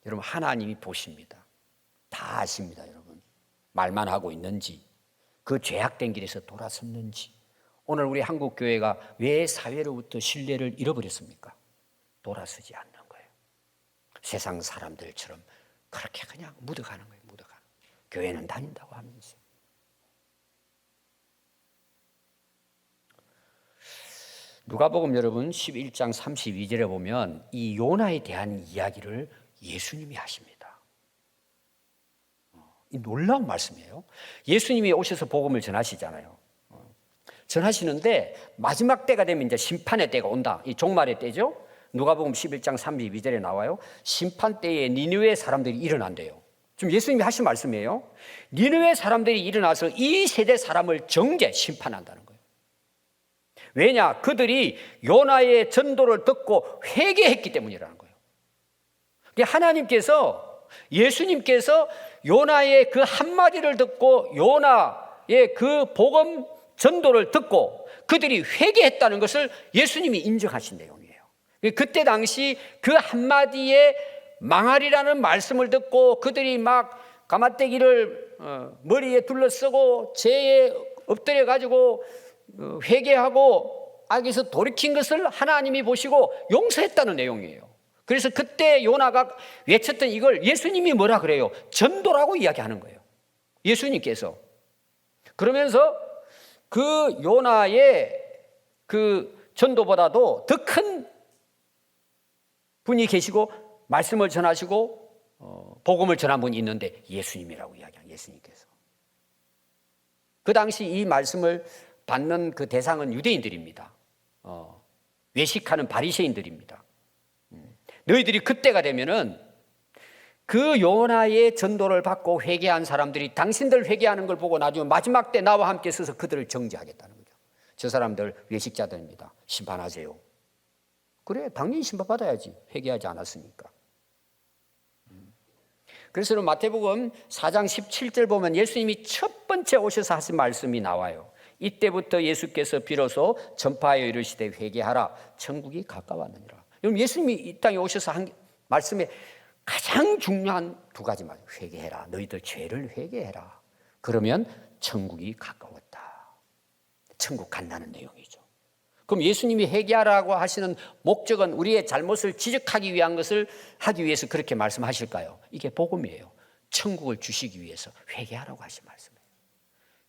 여러분, 하나님이 보십니다. 다 아십니다. 여러분, 말만 하고 있는지, 그 죄악된 길에서 돌아섰는지. 오늘 우리 한국 교회가 왜 사회로부터 신뢰를 잃어버렸습니까? 돌아서지 않는 거예요. 세상 사람들처럼 그렇게 그냥 묻어가는 거예요. 묻어가는 거예요. 교회는 다닌다고 하면서. 누가복음 여러분 11장 32절에 보면 이 요나에 대한 이야기를 예수님이 하십니다. 이 놀라운 말씀이에요. 예수님이 오셔서 복음을 전하시잖아요. 전하시는데 마지막 때가 되면 이제 심판의 때가 온다. 이 종말의 때죠. 누가복음 11장 32절에 나와요. 심판 때에 니느웨 사람들이 일어난대요. 지금 예수님이 하신 말씀이에요. 니느웨 사람들이 일어나서 이 세대 사람을 정죄, 심판한다는 거예요. 왜냐? 그들이 요나의 전도를 듣고 회개했기 때문이라는 거예요. 하나님께서, 예수님께서 요나의 그 한마디를 듣고 요나의 그 복음 전도를 듣고 그들이 회개했다는 것을 예수님이 인정하신 내용이에요. 그때 당시 그 한마디에 망하리라는 말씀을 듣고 그들이 막 가마떼기를 머리에 둘러쓰고 죄에 엎드려 가지고 회개하고 악에서 돌이킨 것을 하나님이 보시고 용서했다는 내용이에요. 그래서 그때 요나가 외쳤던 이걸 예수님이 뭐라 그래요? 전도라고 이야기하는 거예요. 예수님께서. 그러면서 그 요나의 그 전도보다도 더 큰 분이 계시고 말씀을 전하시고 복음을 전한 분이 있는데 예수님이라고 이야기한 예수님께서. 그 당시 이 말씀을 받는 그 대상은 유대인들입니다. 외식하는 바리새인들입니다. 너희들이 그때가 되면은 그 요나의 전도를 받고 회개한 사람들이 당신들 회개하는 걸 보고 나중에 마지막 때 나와 함께 서서 그들을 정죄하겠다는 거죠. 저 사람들 외식자들입니다. 심판하세요. 그래, 당연히 심판받아야지. 회개하지 않았으니까. 그래서 마태복음 4장 17절 보면 예수님이 첫 번째 오셔서 하신 말씀이 나와요. 이때부터 예수께서 비로소 전파하여 이르시되 회개하라 천국이 가까웠느니라. 여러분, 예수님이 이 땅에 오셔서 한 말씀에 가장 중요한 두 가지 말, 회개해라. 너희들 죄를 회개해라. 그러면 천국이 가까웠다. 천국 간다는 내용이죠. 그럼 예수님이 회개하라고 하시는 목적은 우리의 잘못을 지적하기 위한 것을 하기 위해서 그렇게 말씀하실까요? 이게 복음이에요. 천국을 주시기 위해서 회개하라고 하신 말씀이에요.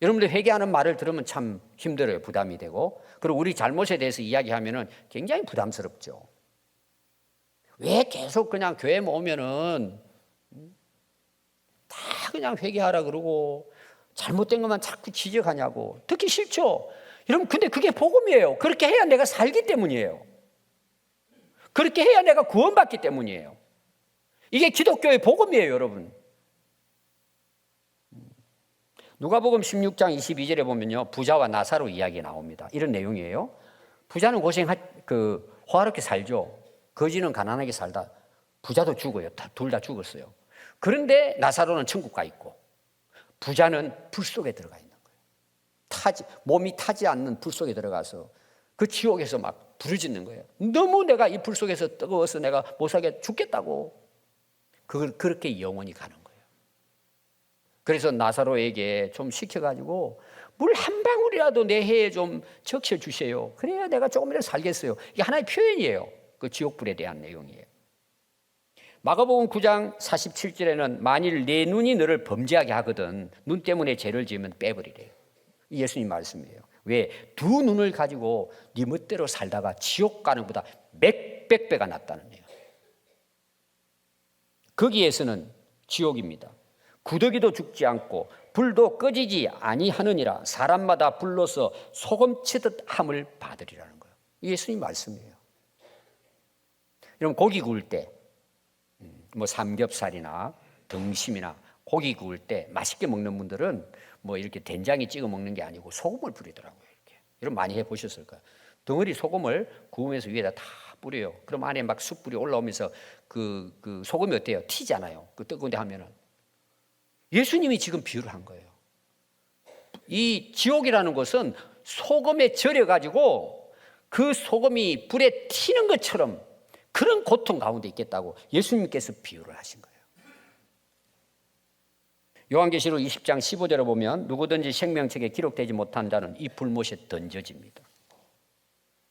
여러분들 회개하는 말을 들으면 참 힘들어요. 부담이 되고. 그리고 우리 잘못에 대해서 이야기하면 굉장히 부담스럽죠. 왜 계속 그냥 교회 모으면은 다 그냥 회개하라 그러고 잘못된 것만 자꾸 지적하냐고. 듣기 싫죠. 여러분, 근데 그게 복음이에요. 그렇게 해야 내가 살기 때문이에요. 그렇게 해야 내가 구원받기 때문이에요. 이게 기독교의 복음이에요, 여러분. 누가복음 16장 22절에 보면요, 부자와 나사로 이야기 나옵니다. 이런 내용이에요. 부자는 호화롭게 살죠. 거지는 가난하게 살다. 부자도 죽어요. 둘 다 죽었어요. 그런데 나사로는 천국 가 있고 부자는 불 속에 들어가 있는 거예요. 몸이 타지 않는 불 속에 들어가서 그 지옥에서 막 부르짖는 거예요. 너무 내가 이 불 속에서 뜨거워서 내가 못 살게 죽겠다고. 그걸 그렇게 영원히 가는 거예요. 그래서 나사로에게 좀 시켜가지고 물 한 방울이라도 내 해에 좀 적셔 주세요. 그래야 내가 조금이라도 살겠어요. 이게 하나의 표현이에요. 그 지옥불에 대한 내용이에요. 마가복음 9장 47절에는 만일 내 눈이 너를 범죄하게 하거든 눈 때문에 죄를 지으면 빼버리래요. 예수님 말씀이에요. 왜? 두 눈을 가지고 네 멋대로 살다가 지옥 가는 것보다 몇백 배가 낫다는 거예요. 거기에서는 지옥입니다. 구더기도 죽지 않고 불도 꺼지지 아니하느니라 사람마다 불로서 소금치듯 함을 받으리라는 거예요. 예수님 말씀이에요. 여러분, 고기 구울 때 뭐 삼겹살이나 등심이나 고기 구울 때 맛있게 먹는 분들은 뭐 이렇게 된장에 찍어 먹는 게 아니고 소금을 뿌리더라고요. 이렇게. 여러분 많이 해보셨을 거예요. 덩어리 소금을 구우면서 위에다 다 뿌려요. 그럼 안에 막 숯불이 올라오면서 그 소금이 어때요? 튀잖아요. 그 뜨거운데 하면은. 예수님이 지금 비유를 한 거예요. 이 지옥이라는 것은 소금에 절여가지고 그 소금이 불에 튀는 것처럼 그런 고통 가운데 있겠다고 예수님께서 비유를 하신 거예요. 요한계시록 20장 15절에 보면 누구든지 생명책에 기록되지 못한 자는 이 불못에 던져집니다.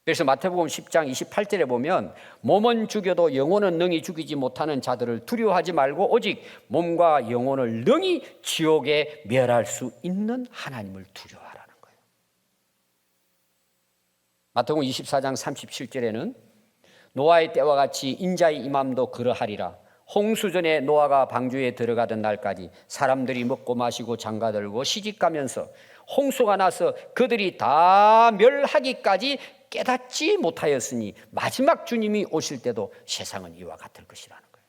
그래서 마태복음 10장 28절에 보면 몸은 죽여도 영혼은 능히 죽이지 못하는 자들을 두려워하지 말고 오직 몸과 영혼을 능히 지옥에 멸할 수 있는 하나님을 두려워하라는 거예요. 마태복음 24장 37절에는 노아의 때와 같이 인자의 임함도 그러하리라. 홍수전에 노아가 방주에 들어가던 날까지 사람들이 먹고 마시고 장가들고 시집가면서 홍수가 나서 그들이 다 멸하기까지 깨닫지 못하였으니 마지막 주님이 오실 때도 세상은 이와 같을 것이라는 거예요.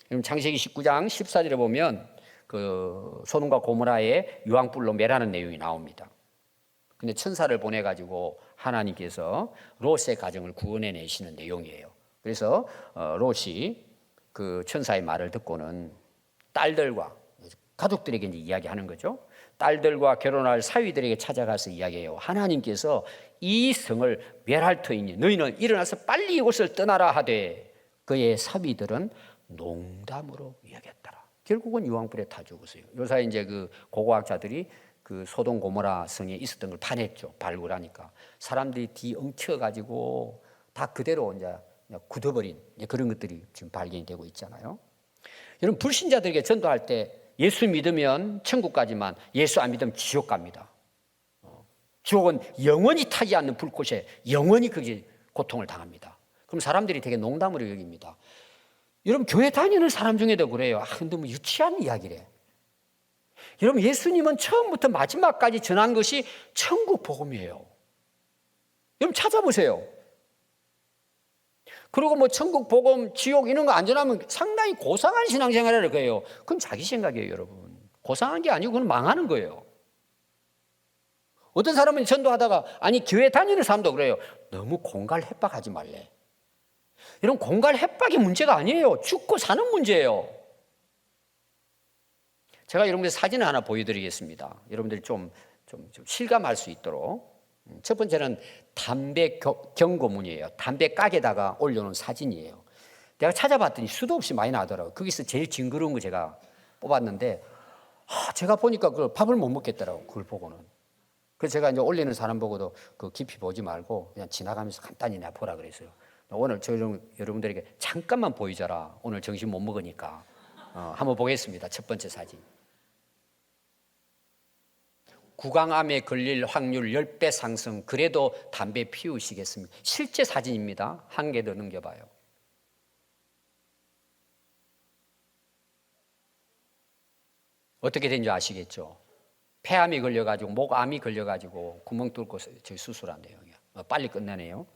그럼 창세기 19장 14절에 보면 그 소돔과 고모라의 유황불로 멸하는 내용이 나옵니다. 근데 천사를 보내가지고 하나님께서 롯의 가정을 구원해내시는 내용이에요. 그래서 롯이 그 천사의 말을 듣고는 딸들과 가족들에게 이제 이야기하는 거죠. 딸들과 결혼할 사위들에게 찾아가서 이야기해요. 하나님께서 이 성을 멸할 터이니 너희는 일어나서 빨리 이곳을 떠나라 하되 그의 사위들은 농담으로 이야기했더라. 결국은 유황불에 타 죽었어요. 요새 이제 그 고고학자들이 그 소돔 고모라 성에 있었던 걸 파냈죠. 발굴하니까 사람들이 뒤 엉켜가지고 다 그대로 이제 굳어버린 그런 것들이 지금 발견이 되고 있잖아요. 여러분, 불신자들에게 전도할 때 예수 믿으면 천국 가지만 예수 안 믿으면 지옥 갑니다. 지옥은 영원히 타지 않는 불꽃에 영원히 그게 고통을 당합니다. 그럼 사람들이 되게 농담으로 여깁니다. 여러분 교회 다니는 사람 중에도 그래요. 근데 뭐 유치한 이야기래. 여러분 예수님은 처음부터 마지막까지 전한 것이 천국 복음이에요. 여러분 찾아보세요. 그리고 뭐 천국 복음, 지옥 이런 거 안 전하면 상당히 고상한 신앙생활을 거예요. 그건 자기 생각이에요, 여러분. 고상한 게 아니고 그건 망하는 거예요. 어떤 사람은 전도하다가 아니 교회 다니는 사람도 그래요. 너무 공갈 협박하지 말래. 이런 공갈 협박이 문제가 아니에요. 죽고 사는 문제예요. 제가 여러분들 사진을 하나 보여드리겠습니다. 여러분들이 좀 실감할 수 있도록. 첫 번째는 담배 경고문이에요. 담배 가게다가 올려놓은 사진이에요. 내가 찾아봤더니 수도 없이 많이 나더라고요. 거기서 제일 징그러운 거 제가 뽑았는데 제가 보니까 그걸 밥을 못 먹겠더라고요. 그걸 보고는. 그래서 제가 이제 올리는 사람 보고도 그 깊이 보지 말고 그냥 지나가면서 간단히 내가 보라 그랬어요. 오늘 여러분들에게 잠깐만 보여줘라. 오늘 점심 못 먹으니까. 한번 보겠습니다. 첫 번째 사진. 구강암에 걸릴 확률 10배 상승. 그래도 담배 피우시겠습니까? 실제 사진입니다. 한 개 더 넘겨봐요. 어떻게 된지 아시겠죠? 폐암이 걸려가지고 목암이 걸려가지고 구멍 뚫고 저희 수술한대요. 빨리 끝내네요.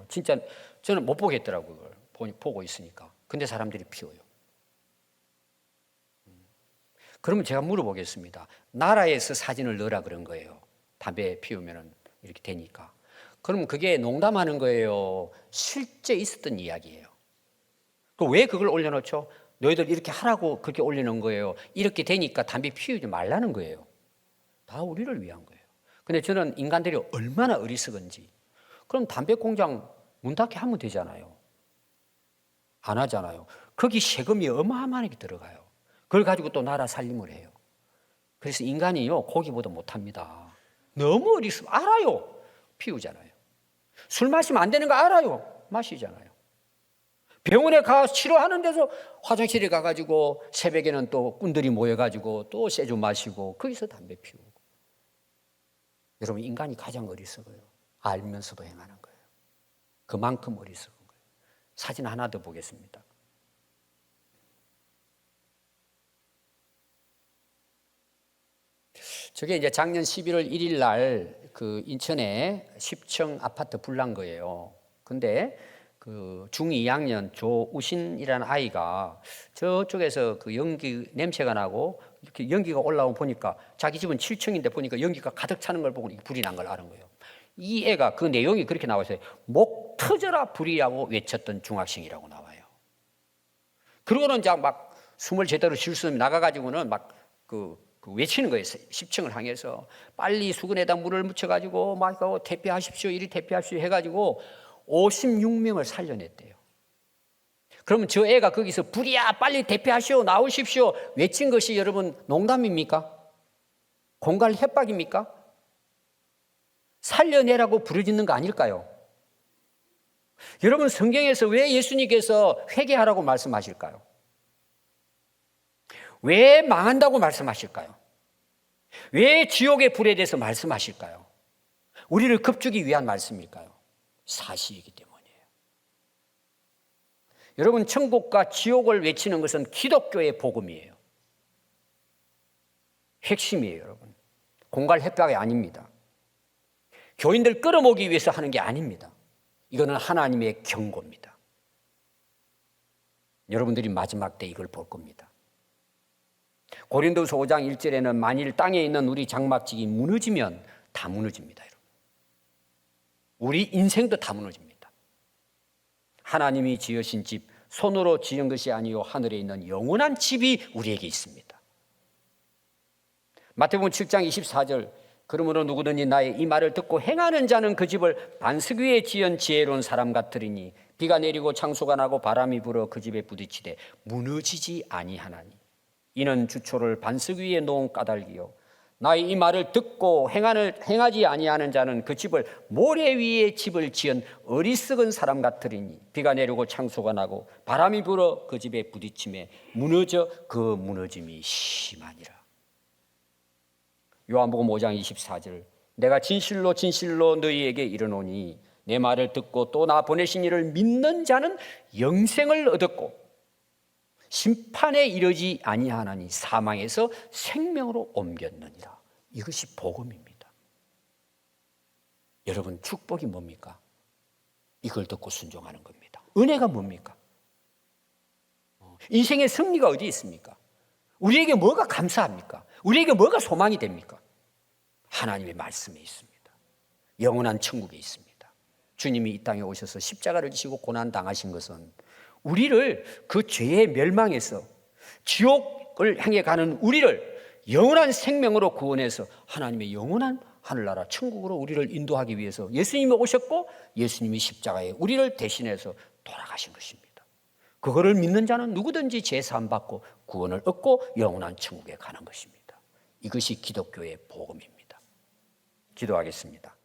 진짜 저는 못 보겠더라고요. 그걸 보고 있으니까. 근데 사람들이 피워요. 그러면 제가 물어보겠습니다. 나라에서 사진을 넣으라 그런 거예요. 담배 피우면 이렇게 되니까. 그럼 그게 농담하는 거예요? 실제 있었던 이야기예요. 왜 그걸 올려놓죠? 너희들 이렇게 하라고 그렇게 올리는 거예요. 이렇게 되니까 담배 피우지 말라는 거예요. 다 우리를 위한 거예요. 근데 저는 인간들이 얼마나 어리석은지. 그럼 담배 공장 문 닫게 하면 되잖아요. 안 하잖아요. 거기 세금이 어마어마하게 들어가요. 그걸 가지고 또 나라 살림을 해요. 그래서 인간이요 고기보다 못합니다. 너무 알아요. 피우잖아요. 술 마시면 안 되는 거 알아요. 마시잖아요. 병원에 가 치료하는 데서 화장실에 가가지고 새벽에는 또 꾼들이 모여가지고 또 쇠주 마시고 거기서 담배 피우고. 여러분 인간이 가장 어리석어요. 알면서도 행하는 거예요. 그만큼 어리석은 거예요. 사진 하나 더 보겠습니다. 저게 이제 작년 11월 1일 날 그 인천에 10층 아파트 불난 거예요. 근데 그 중2학년 조우신이라는 아이가 저쪽에서 그 연기 냄새가 나고 이렇게 연기가 올라오면 보니까 자기 집은 7층인데 보니까 연기가 가득 차는 걸 보고 불이 난 걸 아는 거예요. 이 애가 그 내용이 그렇게 나와 있어요. 목 터져라 불이라고 외쳤던 중학생이라고 나와요. 그러고는 이제 막 숨을 제대로 쉴 수 없이 나가가지고는 막 외치는 거예요. 10층을 향해서 빨리 수건에다 물을 묻혀가지고 막 대피하십시오. 이리 대피하십시오 해가지고 56명을 살려냈대요. 그러면 저 애가 거기서 불이야 빨리 대피하시오 나오십시오 외친 것이 여러분 농담입니까? 공갈 협박입니까? 살려내라고 부르짖는 거 아닐까요? 여러분 성경에서 왜 예수님께서 회개하라고 말씀하실까요? 왜 망한다고 말씀하실까요? 왜 지옥의 불에 대해서 말씀하실까요? 우리를 겁주기 위한 말씀일까요? 사실이기 때문이에요. 여러분 천국과 지옥을 외치는 것은 기독교의 복음이에요. 핵심이에요, 여러분. 공갈 협박이 아닙니다. 교인들 끌어모으기 위해서 하는 게 아닙니다. 이거는 하나님의 경고입니다. 여러분들이 마지막 때 이걸 볼 겁니다. 고린도서 5장 1절에는 만일 땅에 있는 우리 장막직이 무너지면 다 무너집니다. 여러분. 우리 인생도 다 무너집니다. 하나님이 지으신 집, 손으로 지은 것이 아니요 하늘에 있는 영원한 집이 우리에게 있습니다. 마태복음 7장 24절 그러므로 누구든지 나의 이 말을 듣고 행하는 자는 그 집을 반석 위에 지은 지혜로운 사람 같으리니 비가 내리고 창수가 나고 바람이 불어 그 집에 부딪히되 무너지지 아니하나니 이는 주초를 반석 위에 놓은 까닭이요 나의 이 말을 듣고 행하지 아니하는 자는 그 집을 모래 위에 집을 지은 어리석은 사람 같으리니 비가 내리고 창수가 나고 바람이 불어 그 집에 부딪힘에 무너져 그 무너짐이 심하니라. 요한복음 5장 24절 내가 진실로 진실로 너희에게 이르노니 내 말을 듣고 또 나 보내신 이를 믿는 자는 영생을 얻었고 심판에 이르지 아니하나니 사망에서 생명으로 옮겼느니라. 이것이 복음입니다. 여러분, 축복이 뭡니까? 이걸 듣고 순종하는 겁니다. 은혜가 뭡니까? 인생의 승리가 어디 있습니까? 우리에게 뭐가 감사합니까? 우리에게 뭐가 소망이 됩니까? 하나님의 말씀에 있습니다. 영원한 천국에 있습니다. 주님이 이 땅에 오셔서 십자가를 지시고 고난 당하신 것은 우리를 그 죄의 멸망에서 지옥을 향해 가는 우리를 영원한 생명으로 구원해서 하나님의 영원한 하늘나라 천국으로 우리를 인도하기 위해서 예수님이 오셨고 예수님이 십자가에 우리를 대신해서 돌아가신 것입니다. 그거를 믿는 자는 누구든지 죄 사함 받고 구원을 얻고 영원한 천국에 가는 것입니다. 이것이 기독교의 복음입니다. 기도하겠습니다.